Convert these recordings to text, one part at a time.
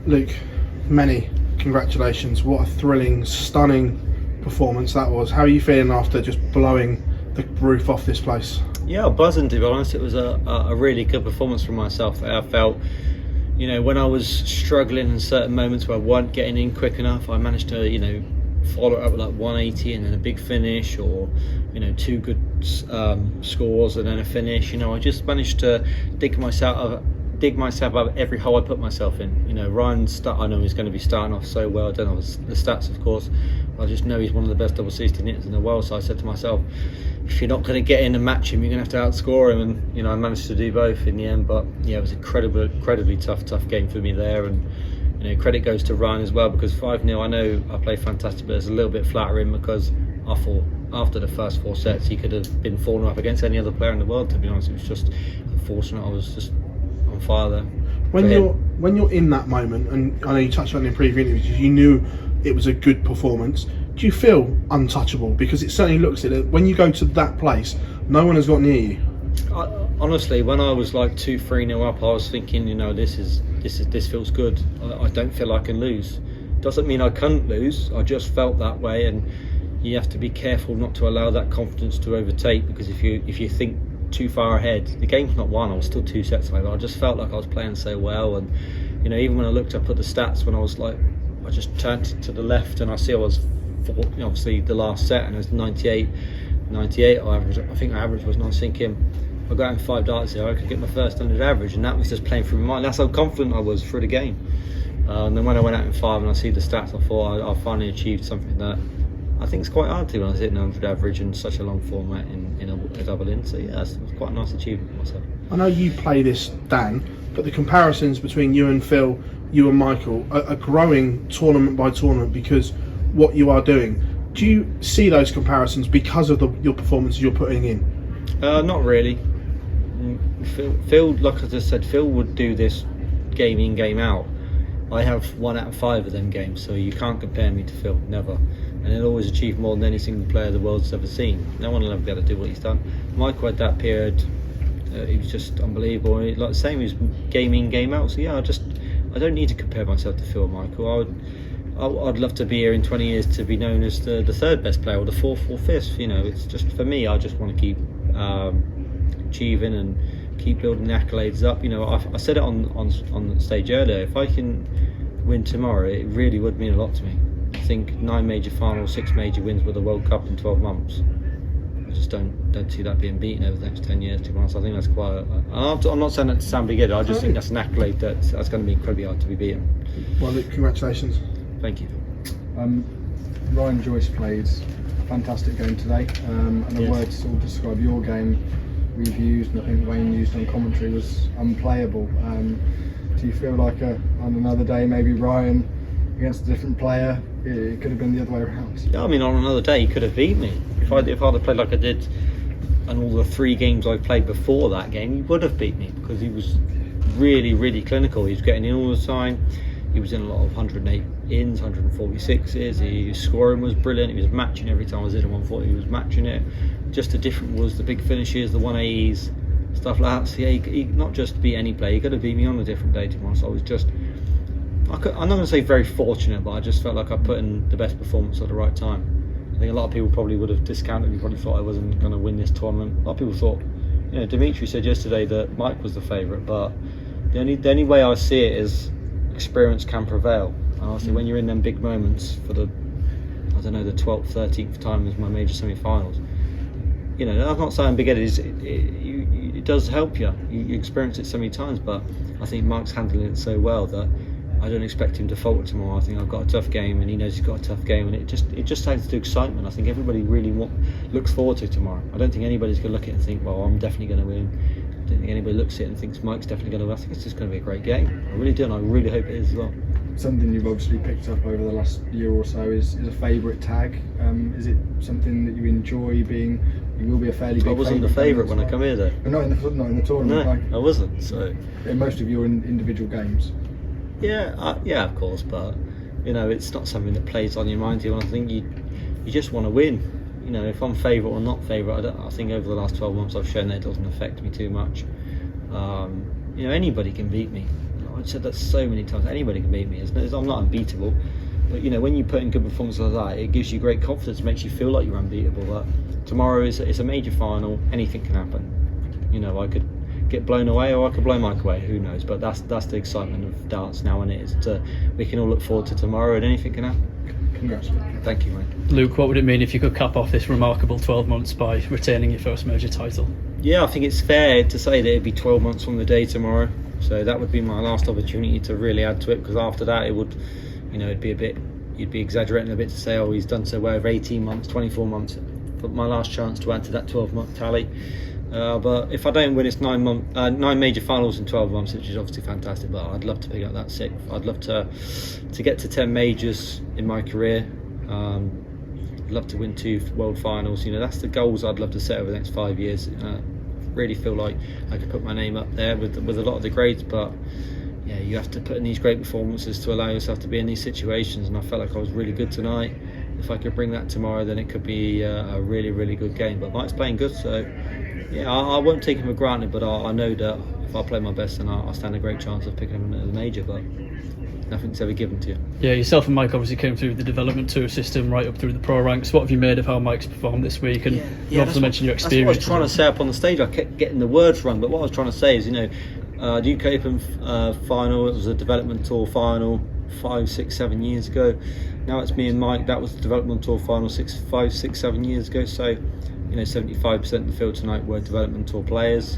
Luke, many congratulations. What a thrilling, stunning performance that was. How are you feeling after just blowing the roof off this place? Yeah, buzzing, to be honest. It was a really good performance from myself. I felt, when I was struggling in certain moments where I wasn't getting in quick enough, I managed to, follow it up with like 180 and then a big finish, or, two good scores and then a finish. I just managed to dig myself out of every hole I put myself in. Ryan, I know he's going to be starting off so well. I don't know the stats, of course. I just know he's one of the best double 16 hitters in the world. So I said to myself, if you're not going to get in and match him, you're going to have to outscore him. And I managed to do both in the end. But yeah, it was incredibly tough game for me there. And credit goes to Ryan as well, because 5-0. I know I played fantastic, but it's a little bit flattering because I thought after the first 4 sets he could have been falling up against any other player in the world. To be honest, it was just unfortunate. I was just on fire there. When you're in that moment, and I know you touched on it in previous interviews, you knew it was a good performance. Do you feel untouchable? Because it certainly looks at it. When you go to that place, no one has got near you. Honestly, when I was like 2-3-0 up, I was thinking, this feels good. I don't feel I can lose. Doesn't mean I couldn't lose. I just felt that way, and you have to be careful not to allow that confidence to overtake. Because if you think too far ahead, the game's not won. I was still 2 sets away, but I just felt like I was playing so well. And even when I looked up at the stats, when I was like, I just turned to the left and I see I was obviously the last set, and it was 98. I think my average was, and I was thinking, if I got in 5 darts here, I could get my first 100 average, and that was just playing through my mind. That's how confident I was through the game. And then when I went out in 5 and I see the stats, I thought I finally achieved something that I think it's quite hard to when I was hitting 100 average in such a long format in a double in. So yeah, it was quite a nice achievement for myself. I know you play this, Dan, but the comparisons between you and Phil, you and Michael, are growing tournament by tournament because what you are doing. Do you see those comparisons because of your performances you're putting in? Not really. Phil, like I just said, Phil would do this game in, game out. I have 1 out of 5 of them games, so you can't compare me to Phil, never. And he'll always achieve more than any single player the world's ever seen. No one will ever be able to do what he's done. Michael had that period, he was just unbelievable. Like the same, he was game in, game out. So yeah, I don't need to compare myself to Phil or Michael. I'd love to be here in 20 years to be known as the 3rd best player or the 4th or 5th. It's just, for me, I just want to keep achieving and keep building the accolades up. I said it on the stage earlier. If I can win tomorrow, it really would mean a lot to me. I think 9 major finals, 6 major wins with the World Cup in 12 months. I just don't see that being beaten over the next 10 years, to be honest. I think that's quite I'm not saying that to sound big-headed. I just think that's an accolade that's going to be incredibly hard to be beaten. Well, Luke, congratulations. Thank you. Ryan Joyce played a fantastic game today, and the word to sort of describe your game we've used, and I think Wayne used on commentary, was unplayable. Do you feel like on another day, maybe Ryan against a different player, it could have been the other way around? Yeah, I mean, on another day he could have beat me. If I'd have played like I did and all the 3 games I played before that game, he would have beat me, because he was really clinical. He was getting in all the time. He was in a lot of 108 ins, 146s. His scoring was brilliant. He was matching every time I was in a 140. He was matching it. Just the different was the big finishes, the 180s, stuff like that. So yeah, he not just beat any player. He could have beat me on a different day, to be honest. I was just, I'm not going to say very fortunate, but I just felt like I put in the best performance at the right time. I think a lot of people probably would have discounted me. Probably thought I wasn't going to win this tournament. A lot of people thought, Dimitri said yesterday that Mike was the favourite, but the only way I see it is experience can prevail. And obviously when you're in them big moments for the 12th, 13th time as my major semi-finals, I'm not saying big-headed, it does help you. You experience it so many times, but I think Mike's handling it so well that I don't expect him to falter tomorrow. I think I've got a tough game, and he knows he's got a tough game, and it just adds to excitement. I think everybody really looks forward to tomorrow. I don't think anybody's going to look at it and think, well, I'm definitely going to win. I don't think anybody looks at it and thinks Mike's definitely going to win. I think it's just going to be a great game. I really do, and I really hope it is as well. Something you've obviously picked up over the last year or so is a favourite tag. Is it something that you enjoy being? You will be a fairly big. I wasn't the favourite when I come here, though. But not in the tournament. No, I wasn't. So in most of your individual games. Yeah, of course, but it's not something that plays on your mind. I think you just want to win. If I'm favourite or not favourite, I think over the last 12 months I've shown that it doesn't affect me too much. Anybody can beat me. I've said that so many times. Anybody can beat me. I'm not unbeatable. But when you put in good performances like that, it gives you great confidence, makes you feel like you're unbeatable. But tomorrow is a major final. Anything can happen. I could get blown away or I could blow Mike away. Who knows? But that's the excitement of darts now, and we can all look forward to tomorrow, and anything can happen. Congratulations. Thank you, mate. Luke, what would it mean if you could cap off this remarkable 12 months by retaining your first major title? Yeah, I think it's fair to say that it'd be 12 months from the day tomorrow. So that would be my last opportunity to really add to it, because after that it would, it'd be you'd be exaggerating a bit to say, oh, he's done so well over 18 months, 24 months. But my last chance to add to that 12-month tally. But if I don't win, it's 9 major finals in 12 months, which is obviously fantastic. But I'd love to pick up that 6th. I'd love to get to 10 majors in my career. I'd love to win 2 world finals. That's the goals I'd love to set over the next 5 years. Really feel like I could put my name up there with a lot of the greats, but yeah, you have to put in these great performances to allow yourself to be in these situations, and I felt like I was really good tonight. If I could bring that tomorrow, then it could be a really, really good game. But Mike's playing good, so yeah, I won't take him for granted, but I know that if I play my best, then I'll stand a great chance of picking him at the major, but nothing's ever given to you. Yeah, yourself and Mike obviously came through the development tour system right up through the pro ranks. What have you made of how Mike's performed this week? And you also mentioned your experience. That's what I was trying to say up on the stage. I kept getting the words wrong, but what I was trying to say is, the UK Open final, it was a development tour final 5, 6, 7 years ago. Now it's me and Mike. That was the development tour final 5, 6, 7 years ago. So 75% of the field tonight were development tour players.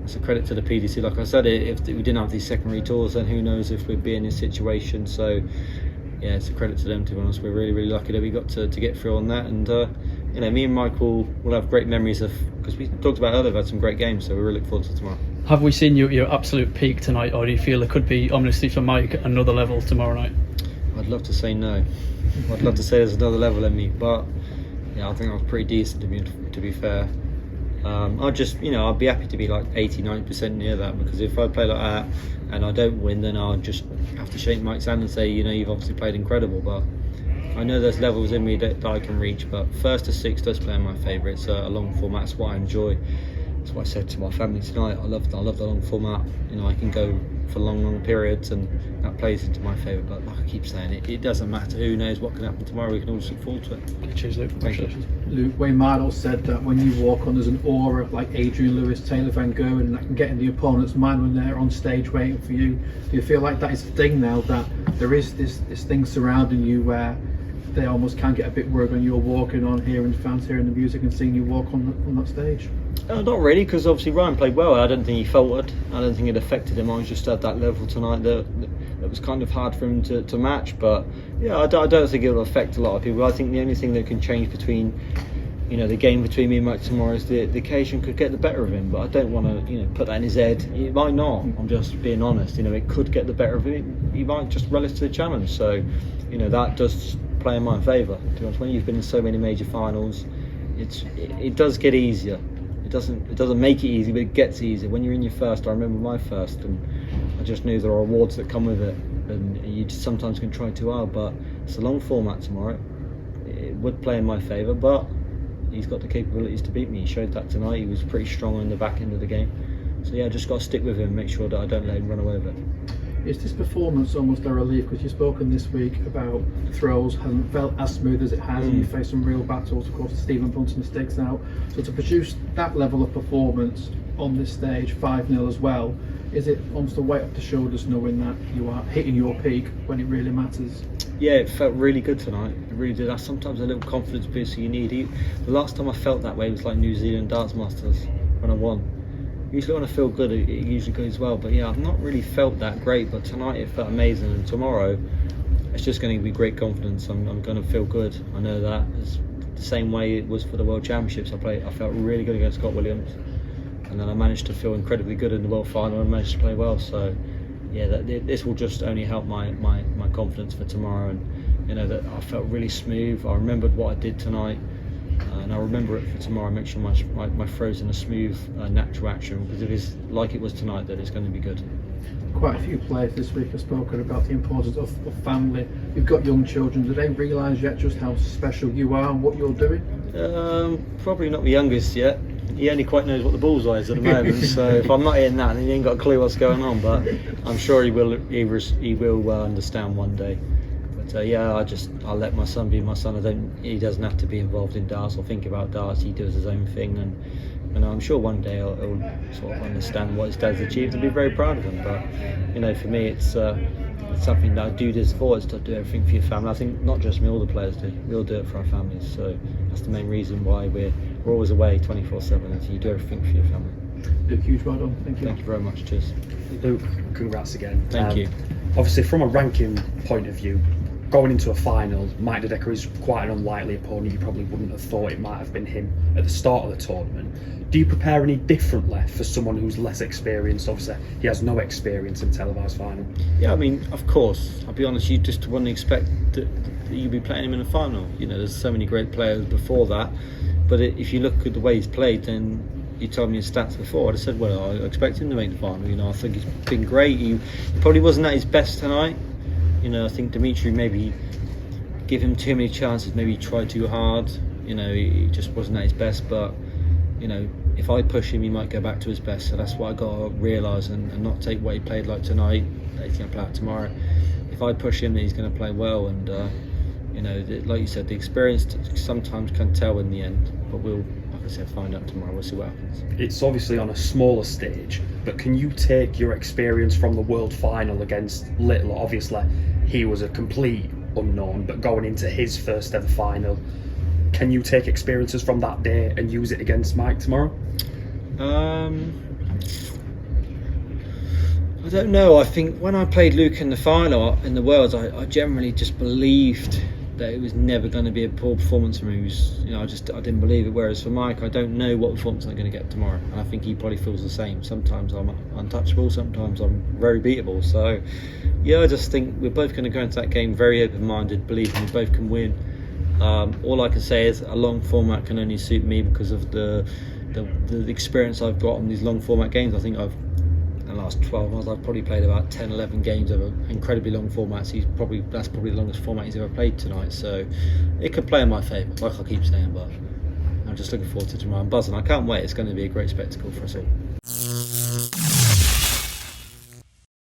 It's a credit to the PDC. Like I said, if we didn't have these secondary tours, then who knows if we'd be in this situation. So yeah, it's a credit to them, to be honest. We're really, really lucky that we got to get through on that. And me and Mike will have great memories of, because we talked about earlier, we've had some great games, so we really look forward to tomorrow. Have we seen you at your absolute peak tonight, or do you feel it could be, ominously for Mike, another level tomorrow night? I'd love to say no. I'd love to say there's another level in me, but yeah, I think I was pretty decent to be fair. I'd just, I'd be happy to be like 80-90% near that, because if I play like that and I don't win, then I'll just have to shake Mike's hand and say, you've obviously played incredible. But I know there's levels in me that I can reach, but 1st to 6th does play in my favourite. It's a long format, that's what I enjoy. That's what I said to my family tonight. I love the long format. I can go for long periods, and that plays into my favour. But like I keep saying, it doesn't matter. Who knows what can happen tomorrow? We can all just look forward to it. Okay, cheers, Luke. Thank you. Luke, Wayne Mardle said that when you walk on, there's an aura like Adrian Lewis, Taylor Van Gogh, and that can get in the opponent's mind when they're on stage waiting for you. Do you feel like that is a thing now, that there is this thing surrounding you where they almost can get a bit worried when you're walking on, hearing fans hearing the music and seeing you walk on that stage? Not really, because obviously Ryan played well. I don't think he faltered. I don't think it affected him. I was just at that level tonight that was kind of hard for him to match. But yeah, I don't think it will affect a lot of people. I think the only thing that can change between, the game between me and Mike tomorrow is the occasion could get the better of him. But I don't want to, put that in his head. It might not. I'm just being honest. It could get the better of him. He might just relish the challenge. So, that does play in my favour. To be honest, when you've been in so many major finals, it does get easier. It doesn't make it easy, but it gets easier. When you're in your first, I remember my first, and I just knew there are rewards that come with it, and you just sometimes can try too hard. But it's a long format tomorrow. It would play in my favour, but he's got the capabilities to beat me. He showed that tonight. He was pretty strong in the back end of the game. So yeah, I just got to stick with him and make sure that I don't let him run away with it. Is this performance almost a relief, because you've spoken this week about throws hasn't felt as smooth as it has, and you faced some real battles, of course, Stephen Bunting sticks out, so to produce that level of performance on this stage, 5-0 as well, is it almost a weight off the shoulders knowing that you are hitting your peak when it really matters? Yeah, it felt really good tonight. It really did. That's sometimes a little confidence boost you need. The last time I felt that way was like New Zealand Darts Masters when I won. Usually when I feel good, it usually goes well. But yeah, I've not really felt that great. But tonight it felt amazing, and tomorrow it's just going to be great confidence. I'm going to feel good. I know that. It's the same way it was for the World Championships. I felt really good against Scott Williams, and then I managed to feel incredibly good in the World Final and managed to play well. So yeah, this will just only help my confidence for tomorrow. And that I felt really smooth. I remembered what I did tonight. And I'll remember it for tomorrow. Make sure my throw's in a smooth, natural action, because if it's like it was tonight, then it's going to be good. Quite a few players this week have spoken about the importance of family. You've got young children. Do they realise yet just how special you are and what you're doing? Probably not the youngest yet. he only quite knows what the bullseye is at the moment. So if I'm not hitting that, then he ain't got a clue what's going on. But I'm sure he will. He will understand one day. But yeah, I'll let my son be my son. He doesn't have to be involved in darts or think about darts. He does his own thing, and I'm sure one day he'll sort of understand what his dad's achieved and be very proud of him. But for me, it's something that I do this for, is to do everything for your family. I think not just me, all the players do. We all do it for our families. So that's the main reason why we're always away 24/7. Is you do everything for your family. Luke, huge well done. Thank you. Thank you very much. Cheers. Luke, congrats again. Thank you. Obviously, from a ranking point of view, going into a final, Mike Dedeker is quite an unlikely opponent. You probably wouldn't have thought it might have been him at the start of the tournament. Do you prepare any differently for someone who's less experienced? Obviously, he has no experience in televised final. Yeah, I mean, of course. I'll be honest, you just wouldn't expect that you'd be playing him in a final. There's so many great players before that. But if you look at the way he's played, then you told me his stats before. I'd have said, well, I expect him to make the final. I think he's been great. He probably wasn't at his best tonight. I think Dimitri maybe give him too many chances, maybe he tried too hard. He just wasn't at his best. But if I push him, he might go back to his best. So that's what I got to realise and not take what he played like tonight that he's going to play out tomorrow. If I push him, then he's going to play well. And like you said, the experience sometimes can tell in the end. But we'll, like I said, find out tomorrow. We'll see what happens. It's obviously on a smaller stage, but can you take your experience from the World Final against Littler? Obviously, he was a complete unknown, but going into his first ever final, can you take experiences from that day and use it against Mike tomorrow? I don't know. I think when I played Luke in the final in the Worlds, I generally just believed that it was never going to be a poor performance from him. I didn't believe it. Whereas for Mike, I don't know what performance I'm going to get tomorrow, and I think he probably feels the same. Sometimes I'm untouchable, sometimes I'm very beatable. So yeah, I just think we're both going to go into that game very open-minded, believing we both can win. All I can say is a long format can only suit me because of the experience I've got on these long format games. I think in the last 12 months I've probably played about 10-11 games over incredibly long formats. That's probably the longest format he's ever played tonight, so it could play in my favour, like I keep saying. But I'm just looking forward to tomorrow. I'm buzzing. I can't wait. It's going to be a great spectacle for us all.